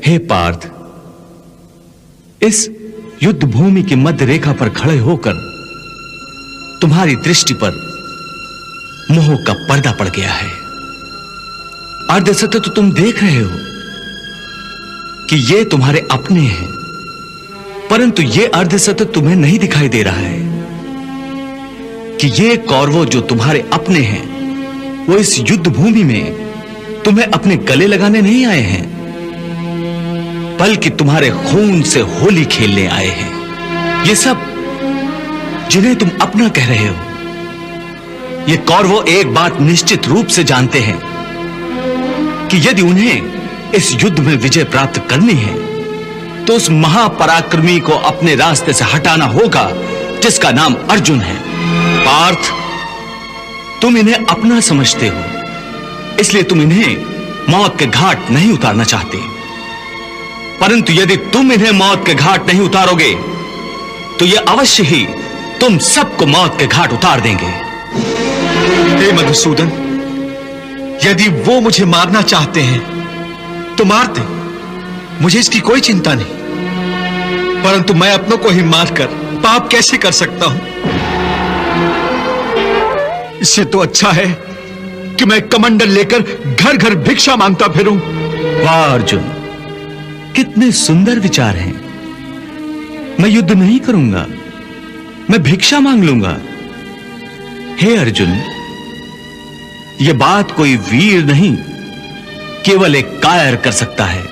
हे पार्थ, इस युद्ध भूमि की मध्य रेखा पर खड़े होकर तुम्हारी दृष्टि पर मोह का पर्दा पड़ गया है। अर्धसत्य तो तुम देख रहे हो कि ये तुम्हारे अपने हैं, परंतु ये अर्धसत्य तुम्हें नहीं दिखाई दे रहा है कि ये कौरवों जो तुम्हारे अपने हैं, वो इस युद्ध भूमि में तुम्हें अपने गले लगाने नहीं आए हैं, बल्कि तुम्हारे खून से होली खेलने आए हैं। ये सब जिन्हें तुम अपना कह रहे हो, ये कौरवों एक बात निश्चित रूप से जानते हैं कि यदि उन्हें इस युद्ध में विजय प्राप्त करनी है तो उस महापराक्रमी को अपने रास्ते से हटाना होगा जिसका नाम अर्जुन है। पार्थ, तुम इन्हें अपना समझते हो, इसलिए तुम इन्हें मौत के घाट नहीं उतारना चाहते, परंतु यदि तुम इन्हें मौत के घाट नहीं उतारोगे तो ये अवश्य ही तुम सबको मौत के घाट उतार देंगे। हे मधुसूदन, यदि वो मुझे मारना चाहते हैं तो मार दे, मुझे इसकी कोई चिंता नहीं, परंतु मैं अपनों को ही मारकर पाप कैसे कर सकता हूं? इससे तो अच्छा है कि मैं कमंडल लेकर घर घर भिक्षा मांगता फिरूं। वाह अर्जुन, कितने सुंदर विचार हैं। मैं युद्ध नहीं करूंगा, मैं भिक्षा मांग लूंगा। हे अर्जुन, यह बात कोई वीर नहीं, केवल एक कायर कर सकता है।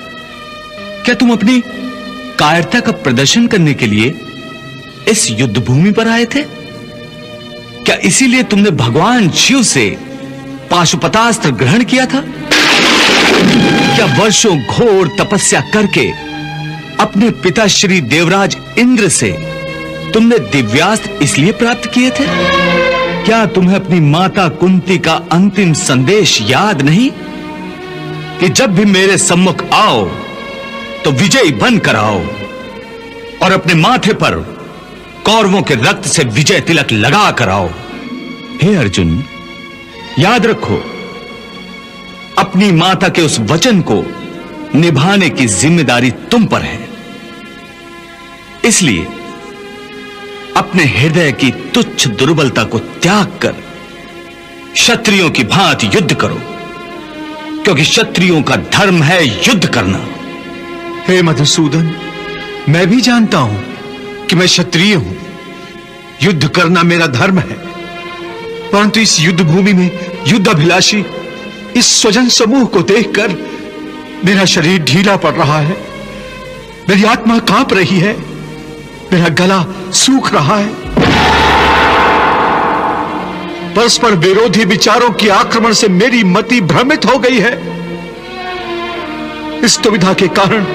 क्या तुम अपनी कायरता का प्रदर्शन करने के लिए इस युद्ध भूमि पर आए थे? क्या इसीलिए तुमने भगवान शिव से पाशुपतास्त्र ग्रहण किया था? क्या वर्षों घोर तपस्या करके अपने पिता श्री देवराज इंद्र से तुमने दिव्यास्त्र इसलिए प्राप्त किए थे? क्या तुम्हें अपनी माता कुंती का अंतिम संदेश याद नहीं कि जब भी मेरे सम्मुख आओ तो विजयी बनकर आओ और अपने माथे पर कौरवों के रक्त से विजय तिलक लगा कर आओ। हे अर्जुन, याद रखो, अपनी माता के उस वचन को निभाने की जिम्मेदारी तुम पर है। इसलिए अपने हृदय की तुच्छ दुर्बलता को त्याग कर क्षत्रियों की भांति युद्ध करो, क्योंकि क्षत्रियों का धर्म है युद्ध करना। हे मधुसूदन, मैं भी जानता हूं कि मैं क्षत्रिय हूं, युद्ध करना मेरा धर्म है, परंतु इस युद्ध भूमि में युद्धाभिलाषी इस स्वजन समूह को देखकर मेरा शरीर ढीला पड़ रहा है, मेरी आत्मा कांप रही है, मेरा गला सूख रहा है। परस्पर विरोधी विचारों के आक्रमण से मेरी मति भ्रमित हो गई है। इस दुविधा के कारण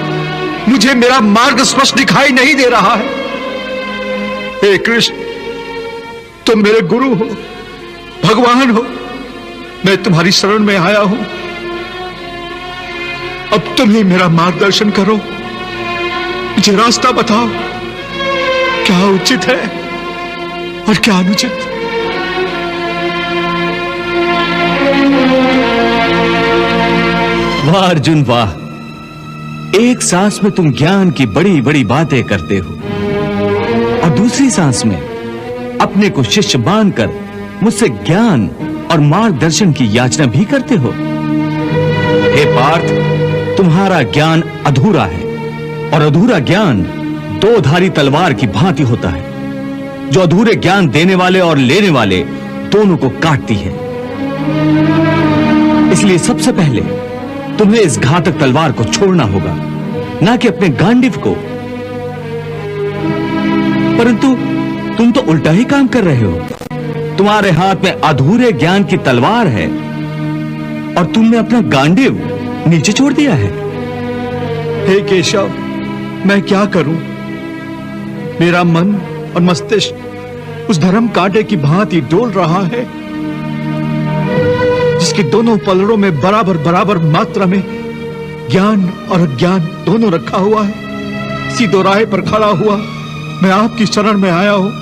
मुझे मेरा मार्ग स्पष्ट दिखाई नहीं दे रहा है। हे कृष्ण, तुम मेरे गुरु हो, भगवान हो, मैं तुम्हारी शरण में आया हूं। अब तुम ही मेरा मार्गदर्शन करो, मुझे रास्ता बताओ, क्या उचित है और क्या अनुचित। वाह अर्जुन वाह, एक सांस में तुम ज्ञान की बड़ी बड़ी बातें करते हो और दूसरी सांस में अपने को शिष्य मानकर मुझसे ज्ञान और मार्गदर्शन की याचना भी करते हो। हे पार्थ, तुम्हारा ज्ञान अधूरा है और अधूरा ज्ञान दो धारी तलवार की भांति होता है, जो अधूरे ज्ञान देने वाले और लेने वाले दोनों को काटती है। इसलिए सबसे पहले तुम्हें इस घातक तलवार को छोड़ना होगा, ना कि अपने गांडीव को। परंतु तुम तो उल्टा ही काम कर रहे हो। तुम्हारे हाथ में अधूरे ज्ञान की तलवार है और तुमने अपना गांडीव नीचे छोड़ दिया है। हे केशव, मैं क्या करूं? मेरा मन और मस्तिष्क उस धर्म कांटे की भांति डोल रहा है, जिसके दोनों पलड़ों में बराबर बराबर मात्रा में ज्ञान और अज्ञान दोनों रखा हुआ है। इसी दोराहे पर खड़ा हुआ मैं आपकी शरण में आया हूं।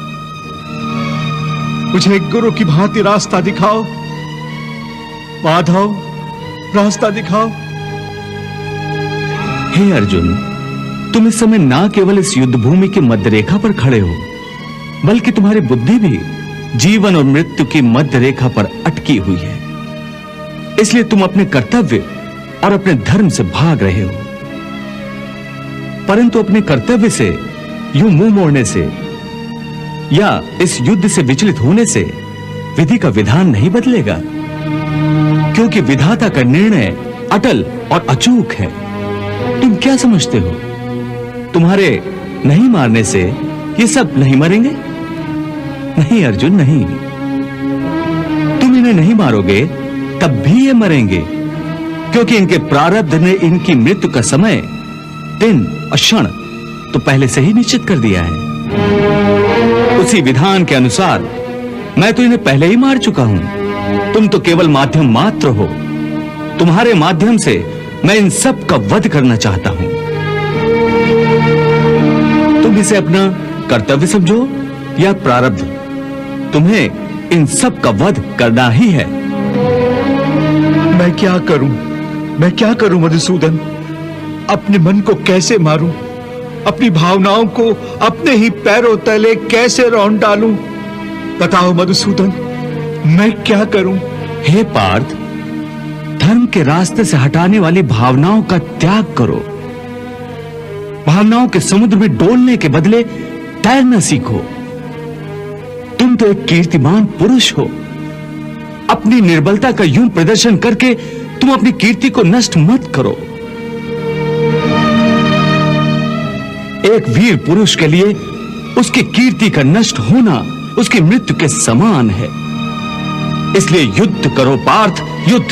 मुझे एक गुरु की भांति रास्ता दिखाओ माधव, रास्ता दिखाओ। हे अर्जुन, तुम इस समय ना केवल इस युद्ध भूमि की मध्य रेखा पर खड़े हो, बल्कि तुम्हारी बुद्धि भी जीवन और मृत्यु की मध्य रेखा पर अटकी हुई है। इसलिए तुम अपने कर्तव्य और अपने धर्म से भाग रहे हो, परंतु अपने कर्तव्य से यूं मुंह मोड़ने से या इस युद्ध से विचलित होने से विधि का विधान नहीं बदलेगा, क्योंकि विधाता का निर्णय अटल और अचूक है। तुम क्या समझते हो, तुम्हारे नहीं मारने से ये सब नहीं मरेंगे? नहीं अर्जुन, नहीं। तुम इन्हें नहीं मारोगे तब भी ये मरेंगे, क्योंकि इनके प्रारब्ध ने इनकी मृत्यु का समय, दिन और क्षण तो पहले से ही निश्चित कर दिया है। उसी विधान के अनुसार मैं तो इन्हें पहले ही मार चुका हूं। तुम तो केवल माध्यम मात्र हो। तुम्हारे माध्यम से मैं इन सब का वध करना चाहता हूं। तुम इसे अपना कर्तव्य समझो या प्रारब्ध, तुम्हें इन सब का वध करना ही है। मैं क्या करूं मधुसूदन? अपने मन को कैसे मारूं? अपनी भावनाओं को अपने ही पैरों तले कैसे रौंद डालूं? बताओ मधुसूदन, मैं क्या करूं? हे पार्थ, धर्म के रास्ते से हटाने वाली भावनाओं का त्याग करो। भावनाओं के समुद्र में डोलने के बदले तैरना सीखो। तुम तो एक कीर्तिमान पुरुष हो। अपनी निर्बलता का यूं प्रदर्शन करके तुम अपनी कीर्ति को नष्ट मत करो। एक वीर पुरुष के लिए उसकी कीर्ति का नष्ट होना उसकी मृत्यु के समान है। इसलिए युद्ध करो पार्थ, युद्ध।